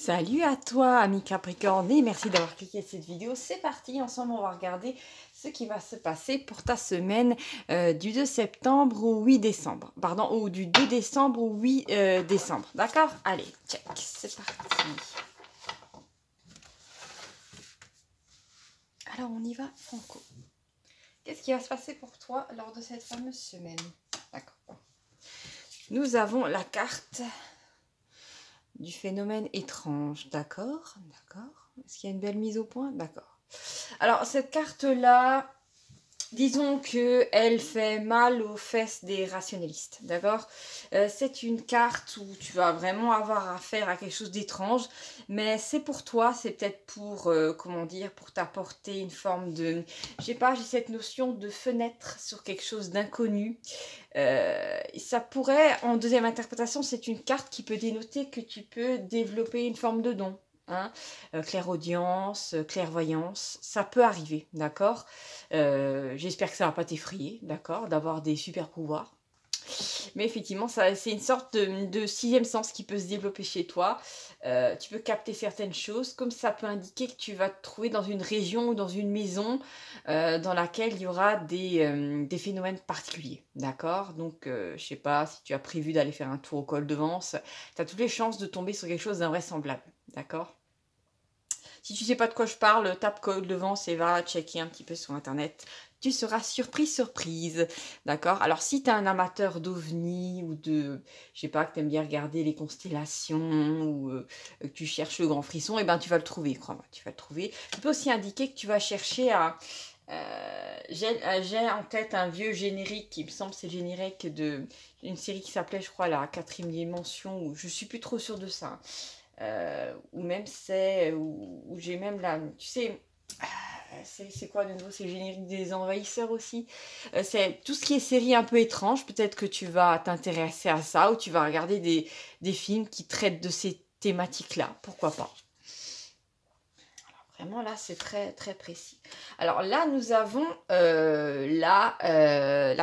Salut à toi, ami Capricorne, et merci d'avoir cliqué cette vidéo. C'est parti, ensemble on va regarder ce qui va se passer pour ta semaine du 2 septembre au 8 décembre. Pardon, ou du 2 décembre au 8 décembre. D'accord? Allez, check, c'est parti. Alors on y va, Franco. Qu'est-ce qui va se passer pour toi lors de cette fameuse semaine? D'accord. Nous avons la carte du phénomène étrange, d'accord, d'accord. Est-ce qu'il y a une belle mise au point? D'accord. Alors, cette carte-là, disons qu'elle fait mal aux fesses des rationalistes, d'accord. C'est une carte où tu vas vraiment avoir affaire à quelque chose d'étrange, mais c'est pour toi, c'est peut-être pour, comment dire, pour t'apporter une forme de, je sais pas, j'ai cette notion de fenêtre sur quelque chose d'inconnu. Ça pourrait, en deuxième interprétation, c'est une carte qui peut dénoter que tu peux développer une forme de don. Hein, clairaudience, clairvoyance, ça peut arriver, d'accord. J'espère que ça va pas t'effrayer, d'accord, d'avoir des super pouvoirs. Mais effectivement, c'est une sorte de sixième sens qui peut se développer chez toi. Tu peux capter certaines choses, comme ça peut indiquer que tu vas te trouver dans une région ou dans une maison dans laquelle il y aura des phénomènes particuliers. D'accord. Donc, je sais pas, si tu as prévu d'aller faire un tour au col de Vence, tu as toutes les chances de tomber sur quelque chose d'invraisemblable. D'accord. Si tu sais pas de quoi je parle, tape col de Vence et va checker un petit peu sur internet. Tu seras surprise. D'accord. Alors, si tu es un amateur d'ovnis ou de, je sais pas, que tu aimes bien regarder les constellations ou que tu cherches le grand frisson, eh ben, tu vas le trouver, crois-moi, tu vas le trouver. Tu peux aussi indiquer que tu vas chercher à... j'ai en tête un vieux générique qui me semble c'est le générique d'une série qui s'appelait, je crois, la 4e dimension, ou je suis plus trop sûre de ça. Ou même c'est, où j'ai même la, tu sais, c'est quoi de nouveau, c'est le générique des envahisseurs aussi. C'est tout ce qui est série un peu étrange, peut-être que tu vas t'intéresser à ça, ou tu vas regarder des films qui traitent de ces thématiques-là, pourquoi pas. Vraiment, là, c'est très, très précis. Alors là, nous avons la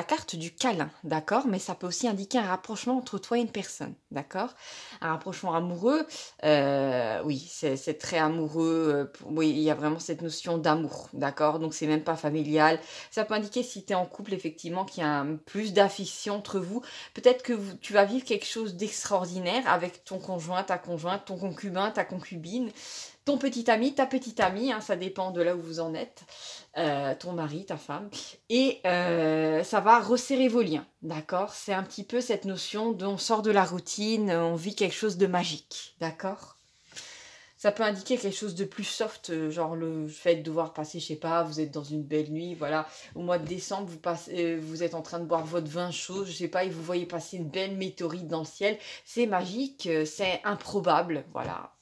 carte du câlin, d'accord? Mais ça peut aussi indiquer un rapprochement entre toi et une personne, d'accord? Un rapprochement amoureux, oui, c'est très amoureux. Oui, il y a vraiment cette notion d'amour, d'accord? Donc, c'est même pas familial. Ça peut indiquer, si tu es en couple, effectivement, qu'il y a plus d'affection entre vous. Peut-être que tu vas vivre quelque chose d'extraordinaire avec ton conjoint, ta conjointe, ton concubin, ta concubine, ton petit ami, ta petite amie, hein, ça dépend de là où vous en êtes, ton mari, ta femme, et ça va resserrer vos liens, d'accord? C'est un petit peu cette notion on sort de la routine, on vit quelque chose de magique, d'accord? Ça peut indiquer quelque chose de plus soft, genre le fait de devoir passer, je sais pas, vous êtes dans une belle nuit, voilà, au mois de décembre, vous êtes en train de boire votre vin chaud, je sais pas, et vous voyez passer une belle météorite dans le ciel, c'est magique, c'est improbable, voilà.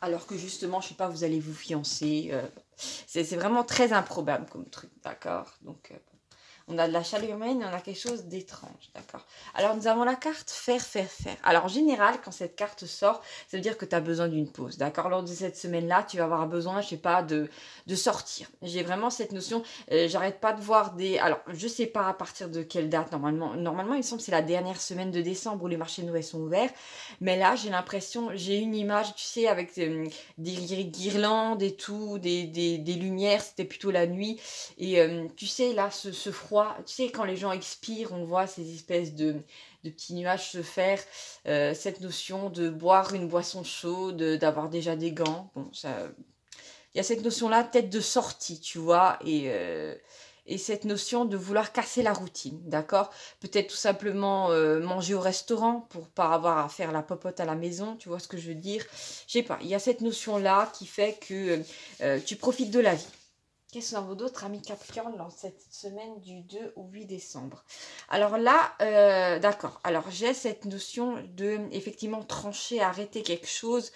Alors que justement, je sais pas, vous allez vous fiancer. C'est vraiment très improbable comme truc, d'accord? Donc, on a de la chaleur humaine et on a quelque chose d'étrange, d'accord? Alors, nous avons la carte faire, faire, faire. Alors, en général, quand cette carte sort, ça veut dire que tu as besoin d'une pause, d'accord? Lors de cette semaine-là, tu vas avoir besoin, je sais pas, de sortir. J'ai vraiment cette notion, j'arrête pas de voir des... Alors, je sais pas à partir de quelle date, normalement, il me semble que c'est la dernière semaine de décembre où les marchés de Noël sont ouverts, mais là, j'ai l'impression, j'ai une image, tu sais, avec des guirlandes et tout, des lumières, c'était plutôt la nuit, et tu sais, là, ce froid, tu sais, quand les gens expirent, on voit ces espèces de petits nuages se faire, cette notion de boire une boisson chaude, d'avoir déjà des gants, bon, ça... Il y a cette notion-là, peut-être de sortie, tu vois, et cette notion de vouloir casser la routine, d'accord? Peut-être tout simplement manger au restaurant pour pas avoir à faire la popote à la maison, tu vois ce que je veux dire? Je sais pas, il y a cette notion-là qui fait que tu profites de la vie. Qu'est-ce qu'on a d'autre, amis Capricorne, dans cette semaine du 2 au 8 décembre? Alors là, d'accord. Alors j'ai cette notion de, effectivement, trancher, arrêter quelque chose.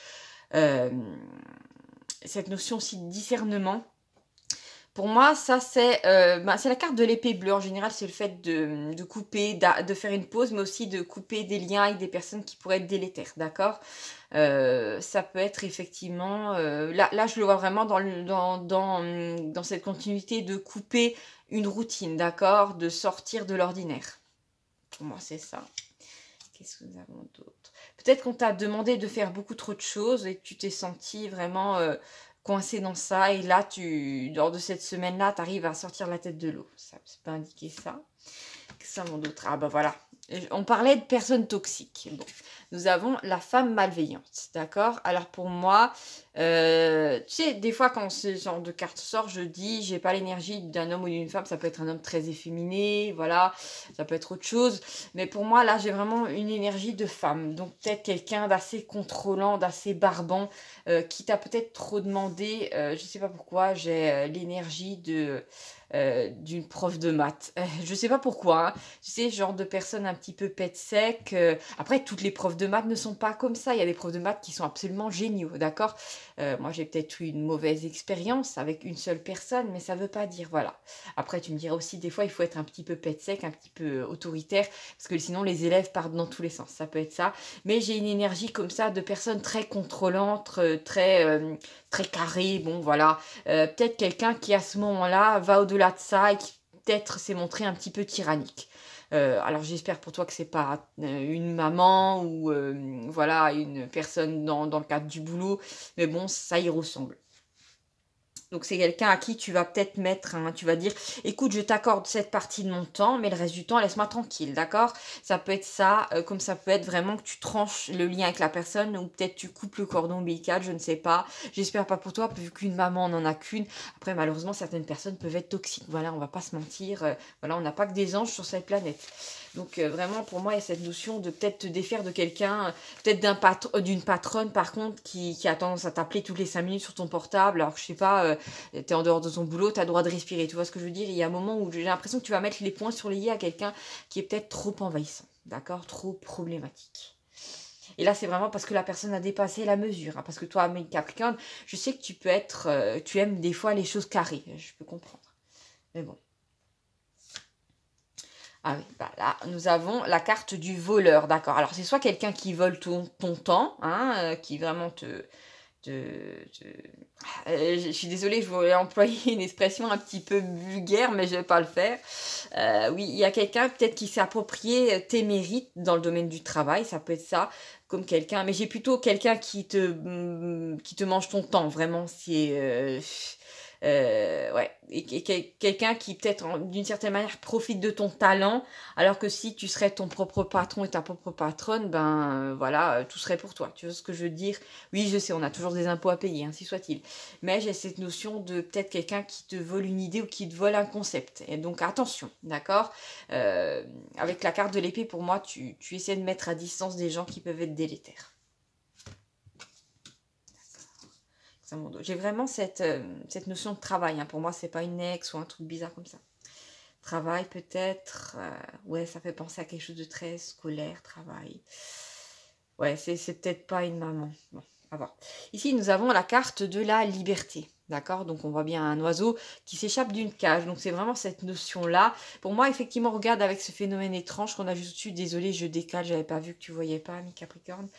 Cette notion aussi de discernement. Pour moi, ça, c'est la carte de l'épée bleue. En général, c'est le fait de couper, de faire une pause, mais aussi de couper des liens avec des personnes qui pourraient être délétères, d'accord? Ça peut être effectivement... là, je le vois vraiment dans cette continuité de couper une routine, d'accord? De sortir de l'ordinaire. Pour moi, c'est ça. Qu'est-ce que nous avons d'autre? Peut-être qu'on t'a demandé de faire beaucoup trop de choses et que tu t'es senti vraiment coincé dans ça. Et là, lors de cette semaine-là, tu arrives à sortir la tête de l'eau. Ça peut indiquer ça. Que ça, mon d'autre. Ah bah voilà. On parlait de personnes toxiques. Bon, nous avons la femme malveillante, d'accord? Alors pour moi, tu sais, des fois quand ce genre de carte sort, je dis, j'ai pas l'énergie d'un homme ou d'une femme. Ça peut être un homme très efféminé, voilà. Ça peut être autre chose. Mais pour moi, là, j'ai vraiment une énergie de femme. Donc peut-être quelqu'un d'assez contrôlant, d'assez barbant, qui t'a peut-être trop demandé. Je sais pas pourquoi, j'ai l'énergie d'une prof de maths. Je sais pas pourquoi, hein. Tu sais, genre de personne un petit peu pète sec. Après, toutes les profs de maths ne sont pas comme ça. Il y a des profs de maths qui sont absolument géniaux, d'accord? Moi, j'ai peut-être eu une mauvaise expérience avec une seule personne, mais ça veut pas dire, voilà. Après, tu me diras aussi, des fois, il faut être un petit peu pète sec, un petit peu autoritaire, parce que sinon, les élèves partent dans tous les sens. Ça peut être ça. Mais j'ai une énergie comme ça de personne très contrôlante, très carrée, bon, voilà. Peut-être quelqu'un qui à ce moment-là va au-delà de ça et qui peut-être s'est montré un petit peu tyrannique. Alors j'espère pour toi que c'est pas une maman ou voilà une personne dans le cadre du boulot, mais bon ça y ressemble. Donc c'est quelqu'un à qui tu vas peut-être mettre, tu vas dire, écoute, je t'accorde cette partie de mon temps, mais le reste du temps, laisse-moi tranquille, d'accord? Ça peut être ça, comme ça peut être vraiment que tu tranches le lien avec la personne, ou peut-être tu coupes le cordon ombilical, je ne sais pas. J'espère pas pour toi, vu qu'une maman n'en a qu'une. Après, malheureusement, certaines personnes peuvent être toxiques. Voilà, on va pas se mentir. Voilà, on n'a pas que des anges sur cette planète. Donc vraiment, pour moi, il y a cette notion de peut-être te défaire de quelqu'un, peut-être d'une patronne, par contre, qui a tendance à t'appeler toutes les 5 minutes sur ton portable, alors que je sais pas, t'es en dehors de ton boulot, t'as le droit de respirer, tu vois ce que je veux dire? Il y a un moment où j'ai l'impression que tu vas mettre les points sur les i à quelqu'un qui est peut-être trop envahissant, d'accord? Trop problématique. Et là, c'est vraiment parce que la personne a dépassé la mesure, hein, parce que toi, mes Capricorne, je sais que tu peux être, tu aimes des fois les choses carrées, je peux comprendre. Mais bon. Ah oui, bah là, nous avons la carte du voleur, d'accord. Alors, c'est soit quelqu'un qui vole ton temps, hein, qui vraiment je suis désolée, je voulais employer une expression un petit peu vulgaire, mais je vais pas le faire. Oui, il y a quelqu'un peut-être qui s'est approprié tes mérites dans le domaine du travail, ça peut être ça, comme quelqu'un, mais j'ai plutôt quelqu'un qui te mange ton temps, vraiment, ouais, et quelqu'un qui peut-être d'une certaine manière profite de ton talent, alors que si tu serais ton propre patron et ta propre patronne, ben voilà, tout serait pour toi. Tu vois ce que je veux dire? Oui, je sais, on a toujours des impôts à payer, ainsi soit-il. Mais j'ai cette notion de peut-être quelqu'un qui te vole une idée ou qui te vole un concept. Et donc attention, d'accord? Avec la carte de l'épée, pour moi, tu essaies de mettre à distance des gens qui peuvent être délétères. J'ai vraiment cette notion de travail, hein. Pour moi, c'est pas une ex ou un truc bizarre comme ça. Travail peut-être, ouais, ça fait penser à quelque chose de très scolaire, travail. Ouais, c'est peut-être pas une maman. Bon, à voir. Ici, nous avons la carte de la liberté. D'accord? Donc, on voit bien un oiseau qui s'échappe d'une cage. Donc, c'est vraiment cette notion-là. Pour moi, effectivement, regarde avec ce phénomène étrange qu'on a juste dessus. Désolée, je décale, j'avais pas vu que tu voyais pas, mi Capricorne.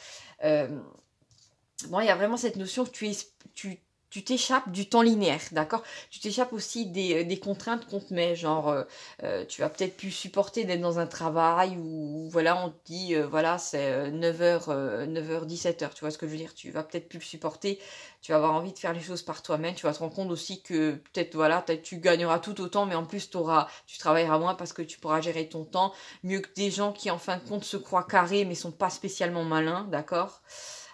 Bon, il y a vraiment cette notion que tu t'échappes du temps linéaire, d'accord? Tu t'échappes aussi des contraintes qu'on te met, genre, tu vas peut-être plus supporter d'être dans un travail où, voilà, on te dit, voilà, c'est 9h, 9h, 17h, tu vois ce que je veux dire? Tu vas peut-être plus le supporter, tu vas avoir envie de faire les choses par toi-même, tu vas te rendre compte aussi que peut-être, voilà, tu gagneras tout autant, mais en plus, tu travailleras moins parce que tu pourras gérer ton temps, mieux que des gens qui, en fin de compte, se croient carrés, mais sont pas spécialement malins, d'accord?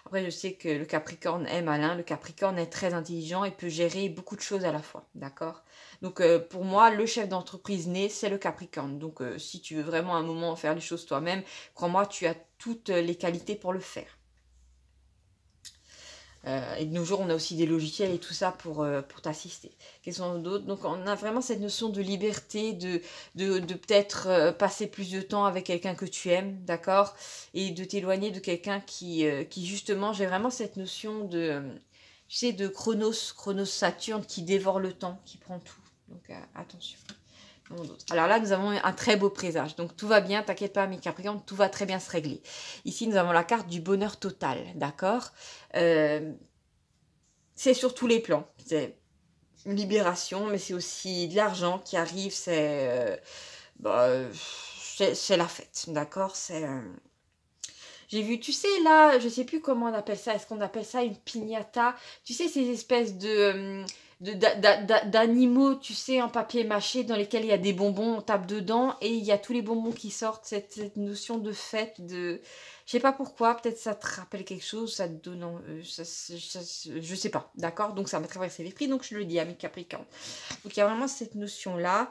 Après, je sais que le Capricorne est malin, le Capricorne est très intelligent et peut gérer beaucoup de choses à la fois, d'accord? Donc, pour moi, le chef d'entreprise né, c'est le Capricorne. Donc, si tu veux vraiment un moment faire les choses toi-même, crois-moi, tu as toutes les qualités pour le faire. Et de nos jours, on a aussi des logiciels et tout ça pour t'assister. Quels sont d'autres? Donc, on a vraiment cette notion de liberté, de peut-être passer plus de temps avec quelqu'un que tu aimes, d'accord? Et de t'éloigner de quelqu'un qui justement, j'ai vraiment cette notion tu sais, de Chronos Saturne qui dévore le temps, qui prend tout. Donc, attention. Alors là, nous avons un très beau présage. Donc tout va bien, t'inquiète pas, mes Capricornes, tout va très bien se régler. Ici, nous avons la carte du bonheur total, d'accord? C'est sur tous les plans. C'est une libération, mais c'est aussi de l'argent qui arrive. C'est la fête, d'accord? J'ai vu, tu sais, là, je sais plus comment on appelle ça. Est-ce qu'on appelle ça une piñata? Tu sais, ces espèces d'animaux, tu sais, en papier mâché dans lesquels il y a des bonbons, on tape dedans et il y a tous les bonbons qui sortent. Cette notion de fête, de... Je sais pas pourquoi, peut-être ça te rappelle quelque chose, ça te donne... je sais pas, d'accord? Donc ça m'a traversé l'esprit, donc je le dis à mes Capricornes. Donc il y a vraiment cette notion-là.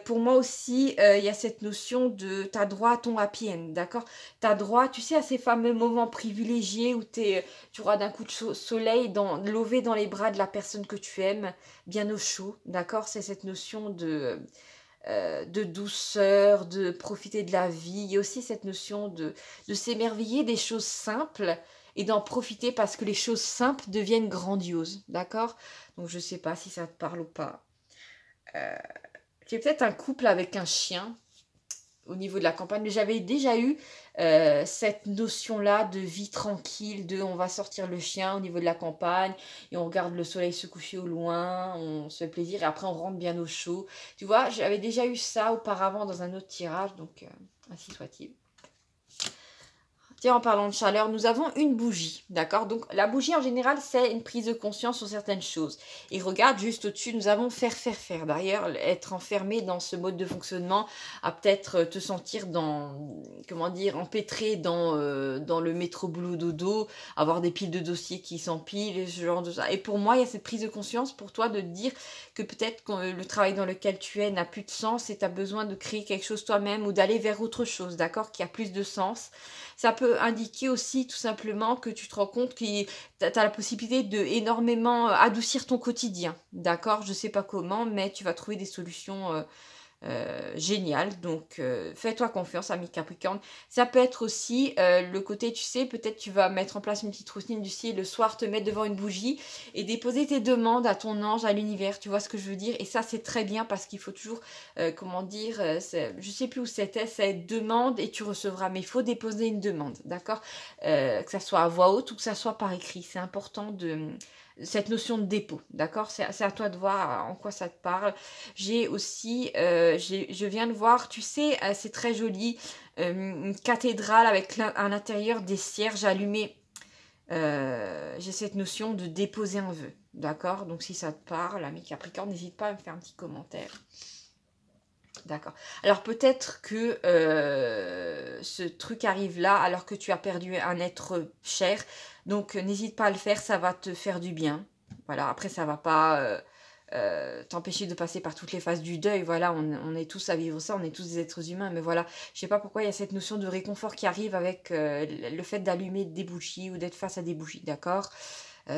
Pour moi aussi, il y a cette notion de t'as droit à ton happy end, d'accord? T'as droit, tu sais, à ces fameux moments privilégiés où tu auras d'un coup de soleil levé dans les bras de la personne que tu aimes, bien au chaud, d'accord? C'est cette notion de douceur, de profiter de la vie. Il y a aussi cette notion de s'émerveiller des choses simples et d'en profiter parce que les choses simples deviennent grandioses, d'accord? Donc je sais pas si ça te parle ou pas. C'est peut-être un couple avec un chien au niveau de la campagne, mais j'avais déjà eu cette notion-là de vie tranquille, de on va sortir le chien au niveau de la campagne et on regarde le soleil se coucher au loin, on se fait plaisir et après on rentre bien au chaud. Tu vois, j'avais déjà eu ça auparavant dans un autre tirage, donc ainsi soit-il. Tiens, en parlant de chaleur, nous avons une bougie, d'accord? Donc, la bougie, en général, c'est une prise de conscience sur certaines choses. Et regarde, juste au-dessus, nous avons faire. D'ailleurs, être enfermé dans ce mode de fonctionnement, à peut-être te sentir comment dire, empêtré dans le métro boulot dodo, avoir des piles de dossiers qui s'empilent, ce genre de ça. Et pour moi, il y a cette prise de conscience pour toi de te dire que peut-être que le travail dans lequel tu es n'a plus de sens et tu as besoin de créer quelque chose toi-même ou d'aller vers autre chose, d'accord? Qui a plus de sens. Ça peut indiquer aussi tout simplement que tu te rends compte que tu as la possibilité de énormément adoucir ton quotidien. D'accord? Je ne sais pas comment, mais tu vas trouver des solutions génial. Donc, fais-toi confiance, ami Capricorne. Ça peut être aussi le côté, tu sais, peut-être tu vas mettre en place une petite routine du style le soir, te mettre devant une bougie et déposer tes demandes à ton ange, à l'univers. Tu vois ce que je veux dire? Et ça, c'est très bien parce qu'il faut toujours, comment dire, je sais plus où c'était, c'est demande et tu recevras. Mais il faut déposer une demande, d'accord? Que ça soit à voix haute ou que ça soit par écrit. C'est important de cette notion de dépôt, d'accord? C'est à toi de voir en quoi ça te parle. J'ai aussi, je viens de voir, tu sais, c'est très joli, une cathédrale avec à l'intérieur des cierges allumés. J'ai cette notion de déposer un vœu, d'accord? Donc si ça te parle, ami Capricorne, n'hésite pas à me faire un petit commentaire. D'accord. Alors peut-être que ce truc arrive là alors que tu as perdu un être cher. Donc n'hésite pas à le faire, ça va te faire du bien. Voilà, après ça va pas t'empêcher de passer par toutes les phases du deuil. Voilà, on est tous à vivre ça, on est tous des êtres humains. Mais voilà, je sais pas pourquoi il y a cette notion de réconfort qui arrive avec le fait d'allumer des bougies ou d'être face à des bougies, d'accord?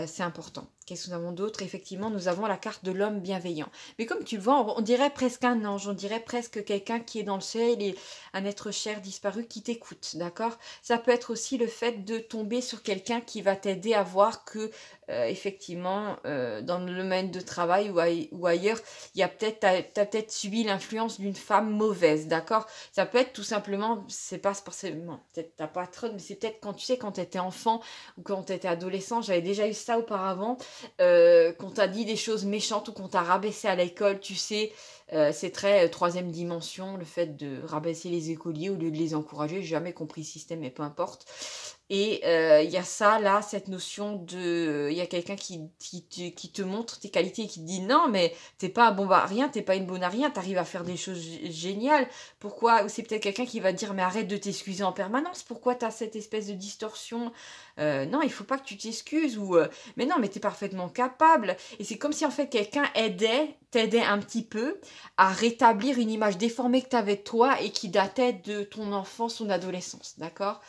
C'est important. Qu'est-ce que nous avons d'autre? Effectivement, nous avons la carte de l'homme bienveillant. Mais comme tu le vois, on dirait presque un ange, on dirait presque quelqu'un qui est dans le ciel et un être cher disparu qui t'écoute, d'accord? Ça peut être aussi le fait de tomber sur quelqu'un qui va t'aider à voir que, effectivement, dans le domaine de travail ou ailleurs, il y a t'as peut-être subi l'influence d'une femme mauvaise, d'accord? Ça peut être tout simplement, c'est pas forcément, peut-être ta patronne, mais c'est peut-être quand tu sais, quand tu étais enfant ou quand tu étais adolescent, j'avais déjà eu ça auparavant, qu'on t'a dit des choses méchantes ou qu'on t'a rabaissé à l'école, tu sais, c'est très troisième dimension, le fait de rabaisser les écoliers au lieu de les encourager. J'ai jamais compris le système, mais peu importe. Et il y a ça, là, cette notion de... Il y a quelqu'un qui te montre tes qualités et qui te dit non, mais t'es pas un bon à rien, t'es pas une bonne à rien, t'arrives à faire des choses géniales. Pourquoi? Ou c'est peut-être quelqu'un qui va dire mais arrête de t'excuser en permanence. Pourquoi t'as cette espèce de distorsion? Non, il faut pas que tu t'excuses. Ou mais non, mais t'es parfaitement capable. Et c'est comme si en fait quelqu'un t'aidait un petit peu à rétablir une image déformée que t'avais de toi et qui datait de ton enfance ou adolescence, d'accord?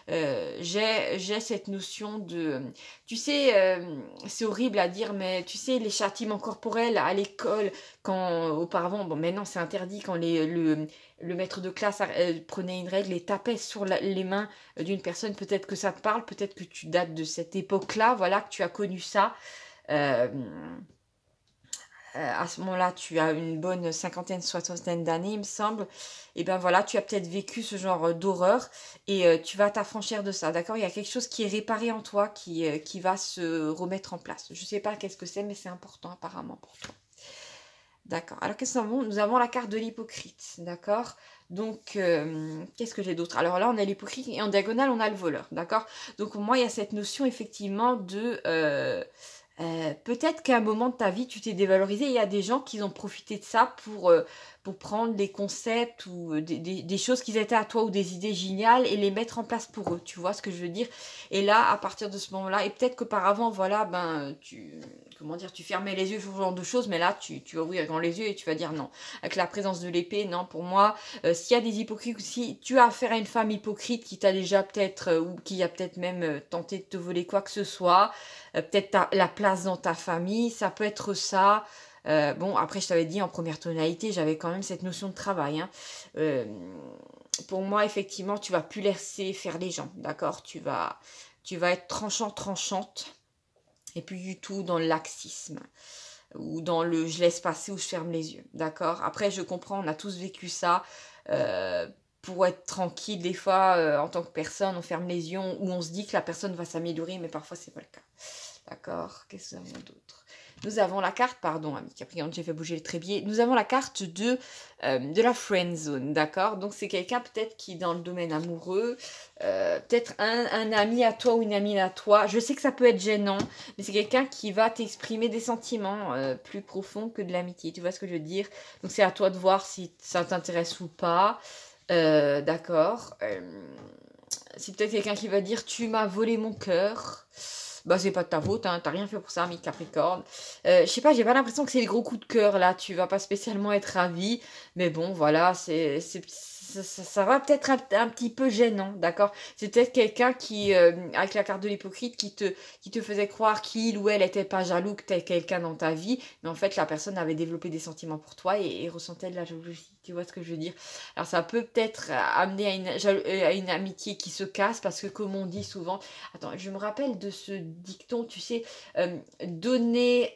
J'ai cette notion de... Tu sais, c'est horrible à dire, mais tu sais, les châtiments corporels à l'école, quand auparavant, bon maintenant c'est interdit, quand le maître de classe prenait une règle et tapait sur les mains d'une personne, peut-être que ça te parle, peut-être que tu dates de cette époque-là, voilà, que tu as connu ça. Euh, à ce moment-là, tu as une bonne cinquantaine, soixantaine d'années, il me semble. Et ben voilà, tu as peut-être vécu ce genre d'horreur et tu vas t'affranchir de ça, d'accord? Il y a quelque chose qui est réparé en toi, qui va se remettre en place. Je sais pas qu'est-ce que c'est, mais c'est important apparemment pour toi. D'accord. Alors, qu'est-ce que nous avons? Nous avons la carte de l'hypocrite, d'accord? Donc, qu'est-ce que j'ai d'autre? Alors là, on a l'hypocrite et en diagonale, on a le voleur, d'accord? Donc, pour moi, il y a cette notion, effectivement, de... peut-être qu'à un moment de ta vie, tu t'es dévalorisé. Il y a des gens qui ont profité de ça pour prendre des concepts ou des choses qui étaient à toi ou des idées géniales et les mettre en place pour eux. Tu vois ce que je veux dire? Et là, à partir de ce moment-là, et peut-être qu'auparavant, voilà, ben, comment dire, tu fermais les yeux sur ce genre de choses, mais là, tu vas ouvrir grand les yeux et tu vas dire non. Avec la présence de l'épée, non, pour moi, s'il y a des hypocrites ou si tu as affaire à une femme hypocrite qui t'a déjà peut-être, ou qui a peut-être même tenté de te voler quoi que ce soit, peut-être la place dans ta famille, ça peut être ça. Bon, après, je t'avais dit en première tonalité, j'avais quand même cette notion de travail. Hein. Pour moi, effectivement, tu vas plus laisser faire les gens, d'accord? Tu vas être tranchant, tranchante, et plus du tout dans le laxisme ou dans le je laisse passer ou je ferme les yeux, d'accord? Après, je comprends, on a tous vécu ça. Pour être tranquille, des fois, en tant que personne, on ferme les yeux ou on se dit que la personne va s'améliorer, mais parfois, c'est pas le cas. D'accord? Qu'est-ce que nous avons d'autre? Nous avons la carte, pardon, ami Capricorne, j'ai fait bouger le trépied. Nous avons la carte de la friend zone, d'accord? Donc c'est quelqu'un peut-être qui est dans le domaine amoureux, peut-être un ami à toi ou une amie à toi. Je sais que ça peut être gênant, mais c'est quelqu'un qui va t'exprimer des sentiments plus profonds que de l'amitié. Tu vois ce que je veux dire? Donc c'est à toi de voir si ça t'intéresse ou pas. D'accord. C'est peut-être quelqu'un qui va dire tu m'as volé mon cœur. Bah c'est pas de ta faute, hein, t'as rien fait pour ça, ami Capricorne. Je sais pas, j'ai pas l'impression que c'est le gros coup de cœur là, tu vas pas spécialement être ravi, mais bon voilà, ça va peut-être un petit peu gênant, d'accord? C'est peut-être quelqu'un qui, avec la carte de l'hypocrite, qui te faisait croire qu'il ou elle était pas jaloux que t'aies quelqu'un dans ta vie, mais en fait la personne avait développé des sentiments pour toi et ressentait de la jalousie, tu vois ce que je veux dire? Alors ça peut peut-être amener à une amitié qui se casse, parce que comme on dit souvent, attends, je me rappelle de ce dicton, tu sais, donner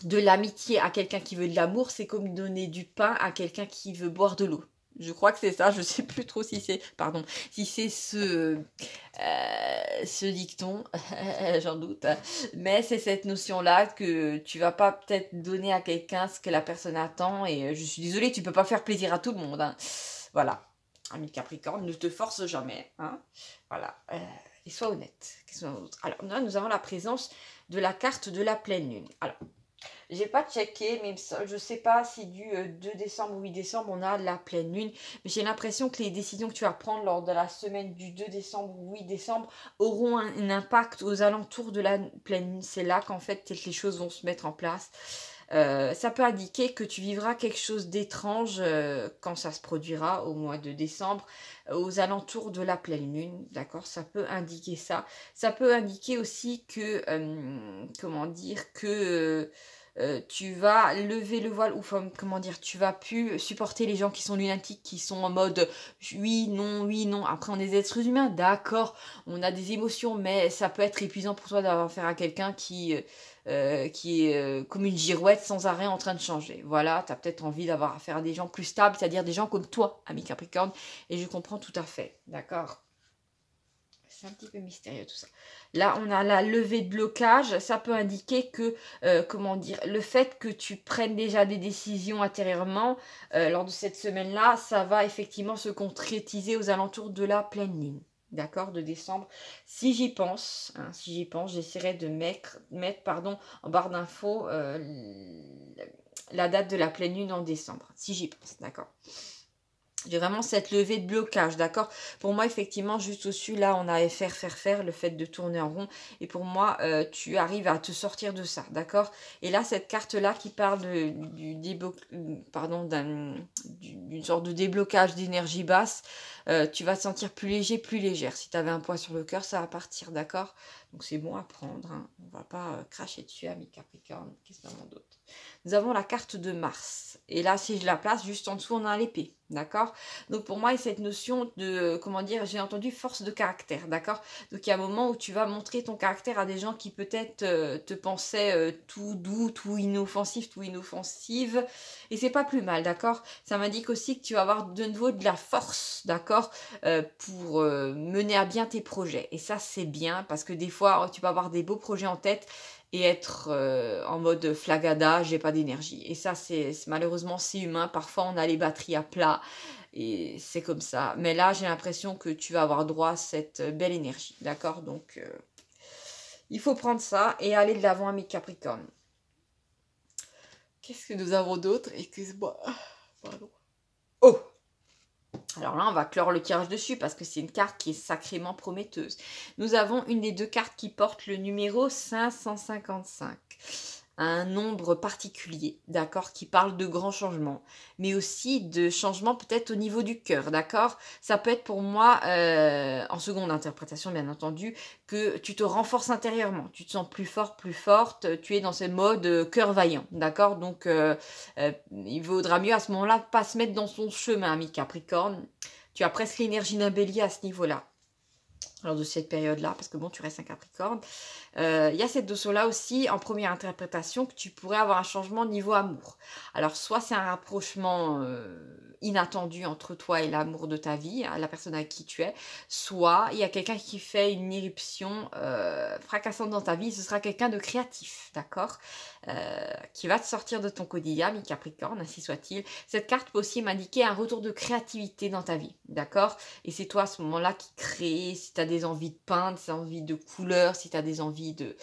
de l'amitié à quelqu'un qui veut de l'amour, c'est comme donner du pain à quelqu'un qui veut boire de l'eau. Je crois que c'est ça, je sais plus trop si c'est, pardon, si c'est ce dicton, j'en doute, hein. Mais c'est cette notion-là que tu vas pas peut-être donner à quelqu'un ce que la personne attend, et je suis désolée, tu peux pas faire plaisir à tout le monde, hein. Voilà, ami Capricorne, ne te force jamais, hein. Voilà, et sois honnête. Alors, là, nous avons la présence de la carte de la pleine lune. Alors, j'ai pas checké, mais je sais pas si du 2 décembre ou 8 décembre, on a la pleine lune. Mais j'ai l'impression que les décisions que tu vas prendre lors de la semaine du 2 décembre ou 8 décembre auront un impact aux alentours de la pleine lune. C'est là qu'en fait, les choses vont se mettre en place. Ça peut indiquer que tu vivras quelque chose d'étrange quand ça se produira au mois de décembre, aux alentours de la pleine lune, d'accord? Ça peut indiquer ça. Ça peut indiquer aussi que, comment dire, que tu vas lever le voile, ou comment dire, tu vas plus supporter les gens qui sont lunatiques, qui sont en mode oui, non, oui, non. Après, on est des êtres humains, d'accord, on a des émotions, mais ça peut être épuisant pour toi d'avoir affaire à quelqu'un qui est comme une girouette sans arrêt en train de changer. Voilà, tu as peut-être envie d'avoir affaire à des gens plus stables, c'est-à-dire des gens comme toi, ami Capricorne, et je comprends tout à fait, d'accord? C'est un petit peu mystérieux tout ça. Là, on a la levée de blocage. Ça peut indiquer que, comment dire, le fait que tu prennes déjà des décisions intérieurement lors de cette semaine-là, ça va effectivement se concrétiser aux alentours de la pleine lune. D'accord, de décembre. Si j'y pense, hein, j'essaierai de mettre pardon, en barre d'infos la date de la pleine lune en décembre. Si j'y pense, d'accord. J'ai vraiment cette levée de blocage, d'accord? Pour moi, effectivement, juste au-dessus, là, on a faire, le fait de tourner en rond. Et pour moi, tu arrives à te sortir de ça, d'accord? Et là, cette carte-là qui parle d'une sorte de déblocage d'énergie basse, tu vas te sentir plus léger, plus légère. Si tu avais un poids sur le cœur, ça va partir, d'accord? Donc, c'est bon à prendre, hein. On va pas cracher dessus, ami Capricorne. Qu'est-ce qu'on a d'autre? Nous avons la carte de Mars. Et là, si je la place, juste en dessous, on a l'épée. D'accord? Donc, pour moi, il y a cette notion de, comment dire, j'ai entendu force de caractère. D'accord? Donc, il y a un moment où tu vas montrer ton caractère à des gens qui peut-être te pensaient tout doux, tout inoffensif, tout inoffensive. Et c'est pas plus mal. D'accord? Ça m'indique aussi que tu vas avoir de nouveau de la force. D'accord? d'accord, pour mener à bien tes projets. Et ça, c'est bien parce que des fois, tu peux avoir des beaux projets en tête et être en mode flagada, j'ai pas d'énergie. Et ça, malheureusement, c'est humain. Parfois, on a les batteries à plat et c'est comme ça. Mais là, j'ai l'impression que tu vas avoir droit à cette belle énergie, d'accord? Donc, il faut prendre ça et aller de l'avant, ami Capricorne. Qu'est-ce que nous avons d'autre? Excuse-moi. Pardon. Oh! Alors là, on va clore le tirage dessus parce que c'est une carte qui est sacrément prometteuse. Nous avons une des deux cartes qui porte le numéro 555. Un nombre particulier, d'accord, qui parle de grands changements, mais aussi de changements peut-être au niveau du cœur, d'accord. Ça peut être pour moi, en seconde interprétation bien entendu, que tu te renforces intérieurement, tu te sens plus fort, plus forte, tu es dans ce mode cœur vaillant, d'accord. Donc il vaudra mieux à ce moment-là pas se mettre dans son chemin, ami Capricorne. Tu as presque l'énergie d'un bélier à ce niveau-là. Lors de cette période-là, parce que bon, tu restes un Capricorne. Il y a cette notion-là aussi, en première interprétation, que tu pourrais avoir un changement niveau amour. Alors, soit c'est un rapprochement inattendu entre toi et l'amour de ta vie, hein, la personne avec qui tu es, soit il y a quelqu'un qui fait une éruption fracassante dans ta vie, ce sera quelqu'un de créatif, d'accord, qui va te sortir de ton quotidien, mi Capricorne, ainsi soit-il. Cette carte peut aussi m'indiquer un retour de créativité dans ta vie, d'accord. Et c'est toi à ce moment-là qui crée, si tu as des envies de peindre, si tu as envie de couleurs, si tu as des envies de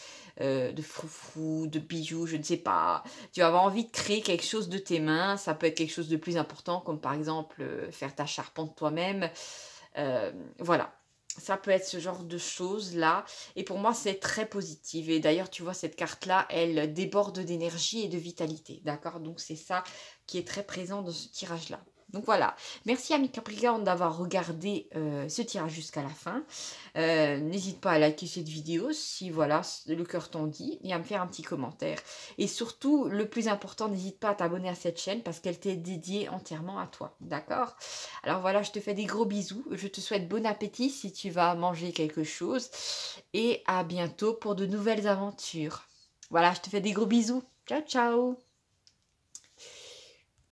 froufrou, de bijoux, je ne sais pas. Tu vas avoir envie de créer quelque chose de tes mains. Ça peut être quelque chose de plus important, comme par exemple faire ta charpente toi-même. Voilà. Ça peut être ce genre de choses-là. Et pour moi, c'est très positif. Et d'ailleurs, tu vois, cette carte-là, elle déborde d'énergie et de vitalité. D'accord? Donc, c'est ça qui est très présent dans ce tirage-là. Donc voilà, merci ami Capricorne d'avoir regardé ce tirage jusqu'à la fin. N'hésite pas à liker cette vidéo si voilà le cœur t'en dit et à me faire un petit commentaire. Et surtout, le plus important, n'hésite pas à t'abonner à cette chaîne parce qu'elle t'est dédiée entièrement à toi. D'accord? Alors voilà, je te fais des gros bisous. Je te souhaite bon appétit si tu vas manger quelque chose. Et à bientôt pour de nouvelles aventures. Voilà, je te fais des gros bisous. Ciao, ciao!